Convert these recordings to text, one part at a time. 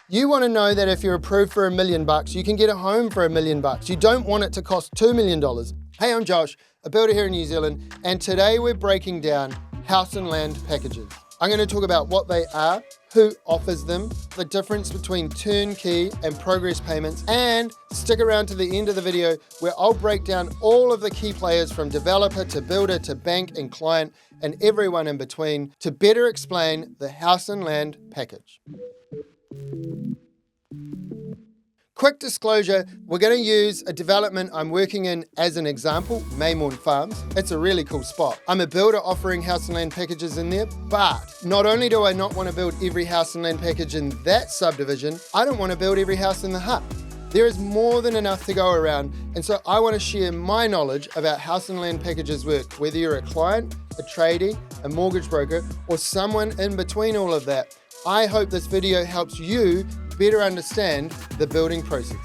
You want to know that if you're approved for $1 million, you can get a home for $1 million. You don't want it to cost $2 million. Hey, I'm Josh, a builder here in New Zealand, and today we're breaking down house and land packages. I'm going to talk about what they are, who offers them, the difference between turnkey and progress payments, and stick around to the end of the video where I'll break down all of the key players from developer to builder to bank and client and everyone in between to better explain the house and land package. Quick disclosure, we're going to use a development I'm working in as an example, Mayour Farms. It's a really cool spot. I'm a builder offering house and land packages in there, but not only do I not want to build every house and land package in that subdivision, I don't want to build every house in the hut. There is more than enough to go around, and so I want to share my knowledge about house and land packages work, whether you're a client, a tradie, a mortgage broker, or someone in between all of that. I hope this video helps you better understand the building process.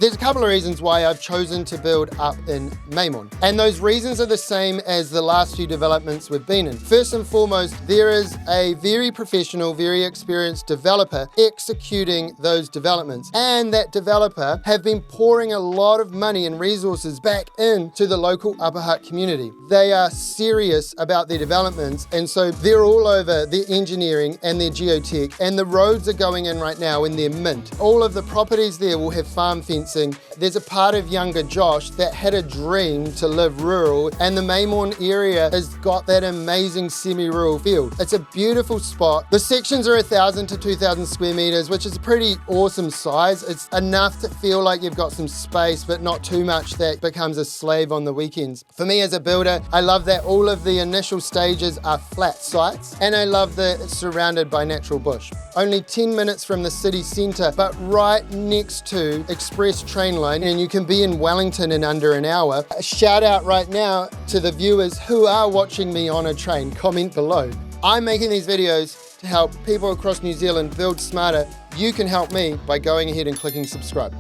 There's a couple of reasons why I've chosen to build up in Mayour, and those reasons are the same as the last few developments we've been in. First and foremost, there is a very professional, very experienced developer executing those developments, and that developer have been pouring a lot of money and resources back into the local Upper Hutt community. They are serious about their developments, and so they're all over their engineering and their geotech, and the roads are going in right now in their mint. All of the properties there will have farm fencing. There's a part of younger Josh that had a dream to live rural, and the Mayour area has got that amazing semi-rural feel. It's a beautiful spot. The sections are 1,000 to 2,000 square meters, which is a pretty awesome size. It's enough to feel like you've got some space, but not too much that becomes a slave on the weekends. For me as a builder, I love that all of the initial stages are flat sites, and I love that it's surrounded by natural bush. Only 10 minutes from the city centre, but right next to express train line, and you can be in Wellington in under an hour. A shout out right now to the viewers who are watching me on a train. Comment below. I'm making these videos to help people across New Zealand build smarter. You can help me by going ahead and clicking subscribe.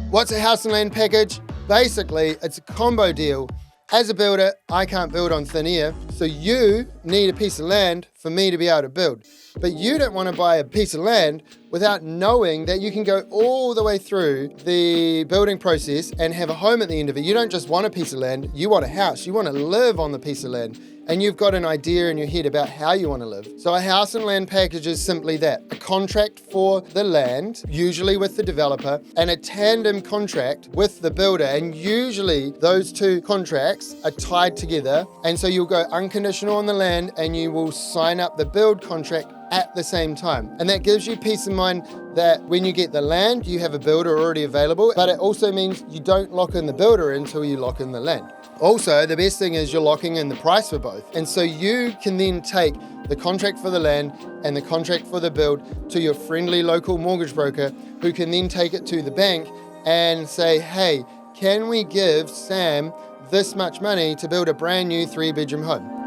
What's a house and land package? Basically, it's a combo deal. As a builder, I can't build on thin air, so you need a piece of land for me to be able to build. But you don't want to buy a piece of land without knowing that you can go all the way through the building process and have a home at the end of it. You don't just want a piece of land, you want a house. You want to live on the piece of land. And you've got an idea in your head about how you want to live. So a house and land package is simply that. A contract for the land, usually with the developer, and a tandem contract with the builder. And usually those two contracts are tied together. And so you'll go unconditional on the land and you will sign up the build contract at the same time. And that gives you peace of mind that when you get the land, you have a builder already available, but it also means you don't lock in the builder until you lock in the land. Also, the best thing is you're locking in the price for both. And so you can then take the contract for the land and the contract for the build to your friendly local mortgage broker, who can then take it to the bank and say, hey, can we give Sam this much money to build a brand new 3-bedroom home?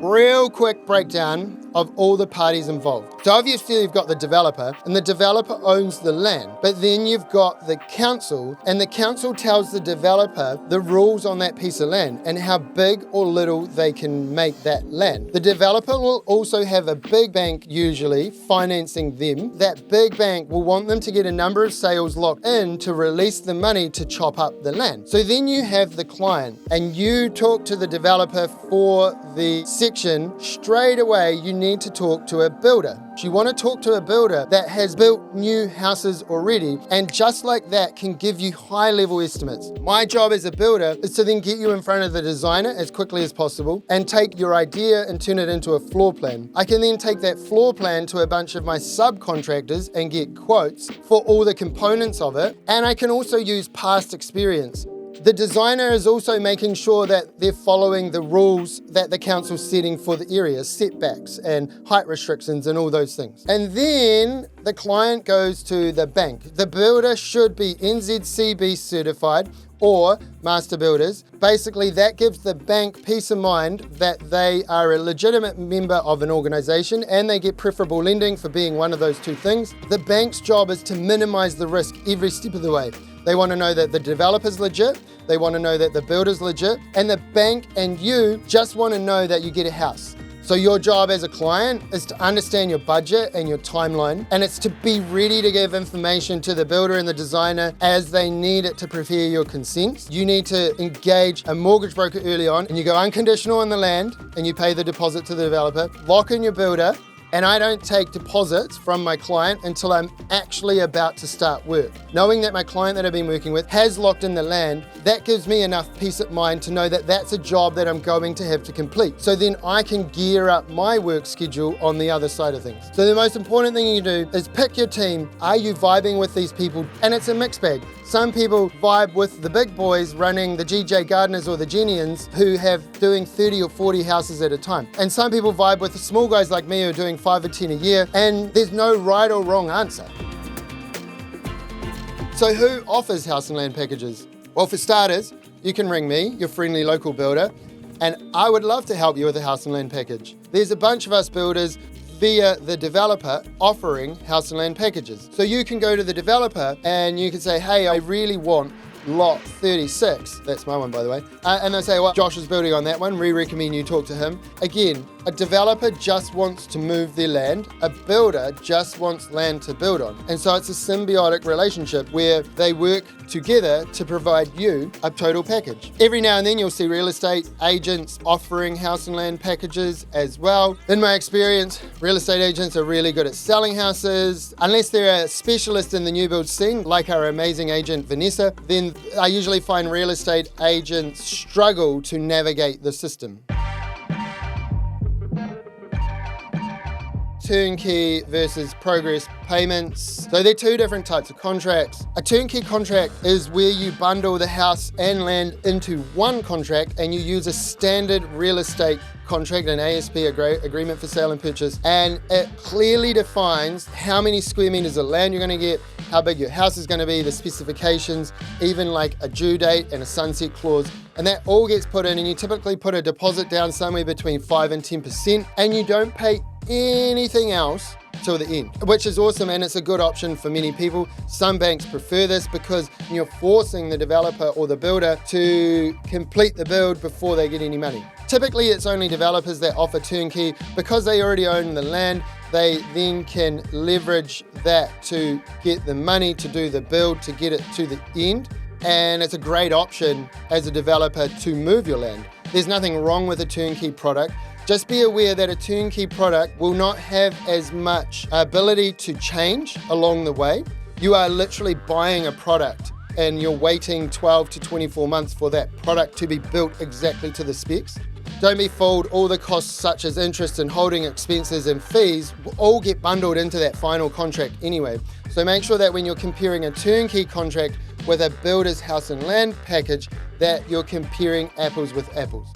Real quick breakdown of all the parties involved. So obviously you've got the developer, and the developer owns the land, but then you've got the council, and the council tells the developer the rules on that piece of land and how big or little they can make that land. The developer will also have a big bank usually financing them. That big bank will want them to get a number of sales locked in to release the money to chop up the land. So then you have the client, and you talk to the developer for the section. Straight away you need to talk to a builder. You want to talk to a builder that has built new houses already, and just like that can give you high level estimates. My job as a builder is to then get you in front of the designer as quickly as possible and take your idea and turn it into a floor plan. I can then take that floor plan to a bunch of my subcontractors and get quotes for all the components of it, and I can also use past experience. The designer is also making sure that they're following the rules that the council's setting for the area, setbacks and height restrictions and all those things. And then the client goes to the bank. The builder should be NZCB certified or master builders. Basically, that gives the bank peace of mind that they are a legitimate member of an organization and they get preferable lending for being one of those two things. The bank's job is to minimize the risk every step of the way. They want to know that the developer's legit, they want to know that the builder's legit, and the bank and you just want to know that you get a house. So your job as a client is to understand your budget and your timeline, and it's to be ready to give information to the builder and the designer as they need it to prepare your consents. You need to engage a mortgage broker early on, and you go unconditional on the land, and you pay the deposit to the developer, lock in your builder, and I don't take deposits from my client until I'm actually about to start work. Knowing that my client that I've been working with has locked in the land, that gives me enough peace of mind to know that that's a job that I'm going to have to complete. So then I can gear up my work schedule on the other side of things. So the most important thing you do is pick your team. Are you vibing with these people? And it's a mixed bag. Some people vibe with the big boys running the GJ Gardners or the Genians who have doing 30 or 40 houses at a time. And some people vibe with the small guys like me who are doing 5 or 10 a year, and there's no right or wrong answer. So who offers house and land packages? Well, for starters, you can ring me, your friendly local builder, and I would love to help you with a house and land package. There's a bunch of us builders via the developer offering house and land packages. So you can go to the developer and you can say, hey, I really want lot 36. That's my one, by the way. And they'll say, well, Josh is building on that one. We recommend you talk to him. Again, a developer just wants to move their land. A builder just wants land to build on. And so it's a symbiotic relationship where they work together to provide you a total package. Every now and then you'll see real estate agents offering house and land packages as well. In my experience, real estate agents are really good at selling houses. Unless they're a specialist in the new build scene, like our amazing agent Vanessa, then I usually find real estate agents struggle to navigate the system. Turnkey versus progress payments. So they're two different types of contracts. A turnkey contract is where you bundle the house and land into one contract and you use a standard real estate contract, an ASP, agreement for sale and purchase, and it clearly defines how many square meters of land you're going to get, how big your house is going to be, the specifications, even like a due date and a sunset clause, and that all gets put in, and you typically put a deposit down somewhere between 5 and 10%, and you don't pay anything else till the end, which is awesome, and it's a good option for many people. Some banks prefer this because you're forcing the developer or the builder to complete the build before they get any money. Typically, it's only developers that offer turnkey because they already own the land. They then can leverage that to get the money to do the build, to get it to the end. And it's a great option as a developer to move your land. There's nothing wrong with a turnkey product. Just be aware that a turnkey product will not have as much ability to change along the way. You are literally buying a product and you're waiting 12 to 24 months for that product to be built exactly to the specs. Don't be fooled, all the costs such as interest and holding expenses and fees will all get bundled into that final contract anyway. So make sure that when you're comparing a turnkey contract with a builder's house and land package, that you're comparing apples with apples.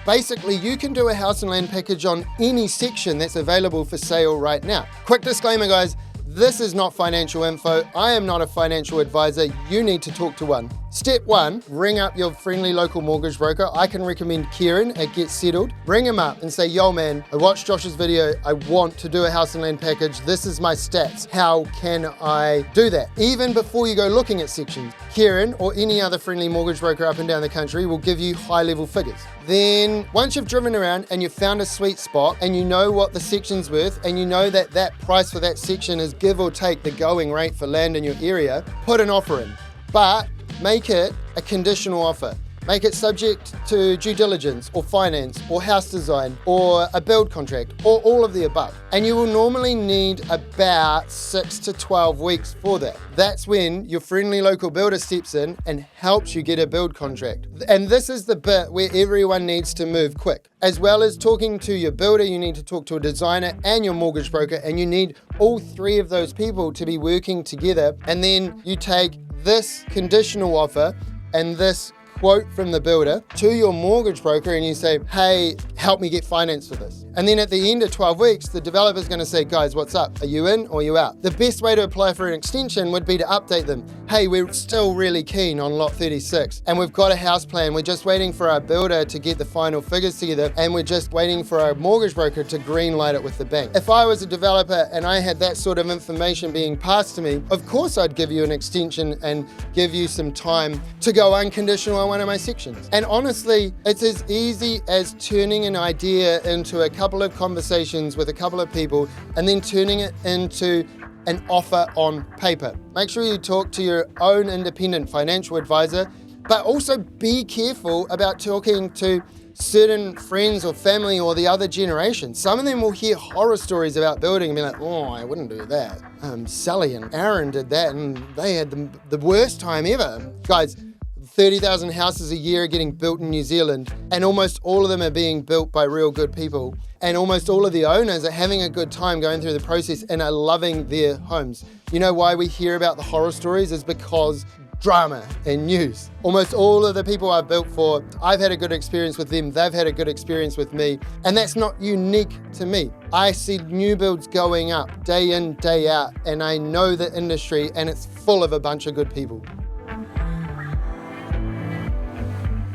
Basically, you can do a house and land package on any section that's available for sale right now. Quick disclaimer, guys, this is not financial info. I am not a financial advisor. You need to talk to one. Step 1, ring up your friendly local mortgage broker. I can recommend Kieran at Get Settled. Ring him up and say, yo man, I watched Josh's video. I want to do a house and land package. This is my stats. How can I do that? Even before you go looking at sections, Kieran or any other friendly mortgage broker up and down the country will give you high level figures. Then once you've driven around and you've found a sweet spot and you know what the section's worth and you know that that price for that section is give or take the going rate for land in your area, put an offer in. But make it a conditional offer. Make it subject to due diligence or finance or house design or a build contract or all of the above. And you will normally need about 6 to 12 weeks for that. That's when your friendly local builder steps in and helps you get a build contract. And this is the bit where everyone needs to move quick. As well as talking to your builder, you need to talk to a designer and your mortgage broker, and you need all three of those people to be working together. And then you take this conditional offer and this quote from the builder to your mortgage broker and you say, hey, help me get finance for this. And then at the end of 12 weeks, the developer's gonna say, guys, what's up? Are you in or are you out? The best way to apply for an extension would be to update them. Hey, we're still really keen on lot 36 and we've got a house plan. We're just waiting for our builder to get the final figures together and we're just waiting for our mortgage broker to green light it with the bank. If I was a developer and I had that sort of information being passed to me, of course I'd give you an extension and give you some time to go unconditional on one of my sections. And honestly, it's as easy as turning an idea into a couple of conversations with a couple of people and then turning it into an offer on paper. Make sure you talk to your own independent financial advisor, but also be careful about talking to certain friends or family or the other generation. Some of them will hear horror stories about building and be like, oh, I wouldn't do that. Sally and Aaron did that and they had the worst time ever. Guys, 30,000 houses a year are getting built in New Zealand and almost all of them are being built by real good people. And almost all of the owners are having a good time going through the process and are loving their homes. You know why we hear about the horror stories is because drama and news. Almost all of the people I've built for, I've had a good experience with them, they've had a good experience with me, and that's not unique to me. I see new builds going up day in, day out, and I know the industry and it's full of a bunch of good people.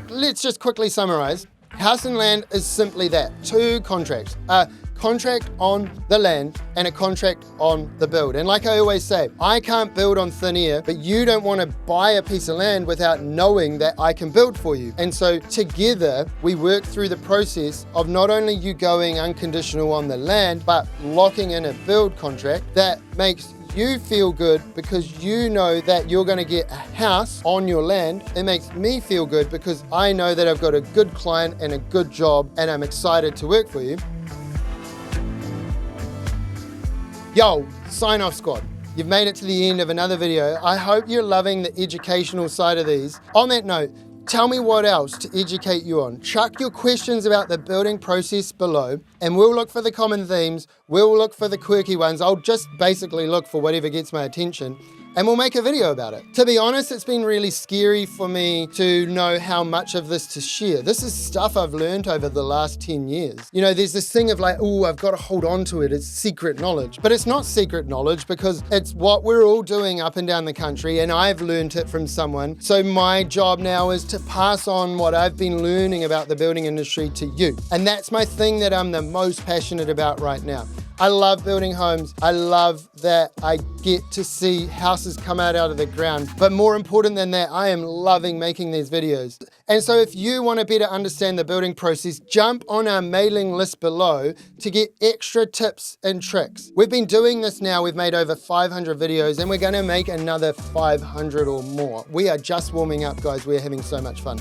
Let's just quickly summarize. House and land is simply that, two contracts. A contract on the land and a contract on the build. And like I always say, I can't build on thin air, but you don't want to buy a piece of land without knowing that I can build for you. And so together we work through the process of not only you going unconditional on the land, but locking in a build contract that makes you feel good because you know that you're going to get a house on your land. It makes me feel good because I know that I've got a good client and a good job and I'm excited to work for you. Yo, sign off squad. You've made it to the end of another video. I hope you're loving the educational side of these. On that note, tell me what else to educate you on. Chuck your questions about the building process below and we'll look for the common themes. We'll look for the quirky ones. I'll just basically look for whatever gets my attention and we'll make a video about it. To be honest, it's been really scary for me to know how much of this to share. This is stuff I've learned over the last 10 years. You know, there's this thing of like, oh, I've got to hold on to it. It's secret knowledge. But it's not secret knowledge because it's what we're all doing up and down the country and I've learned it from someone. So my job now is to pass on what I've been learning about the building industry to you. And that's my thing that I'm the most passionate about right now. I love building homes. I love that I get to see houses come out of the ground. But more important than that, I am loving making these videos. And so if you want to better understand the building process, jump on our mailing list below to get extra tips and tricks. We've been doing this now. We've made over 500 videos and we're going to make another 500 or more. We are just warming up, guys. We're having so much fun.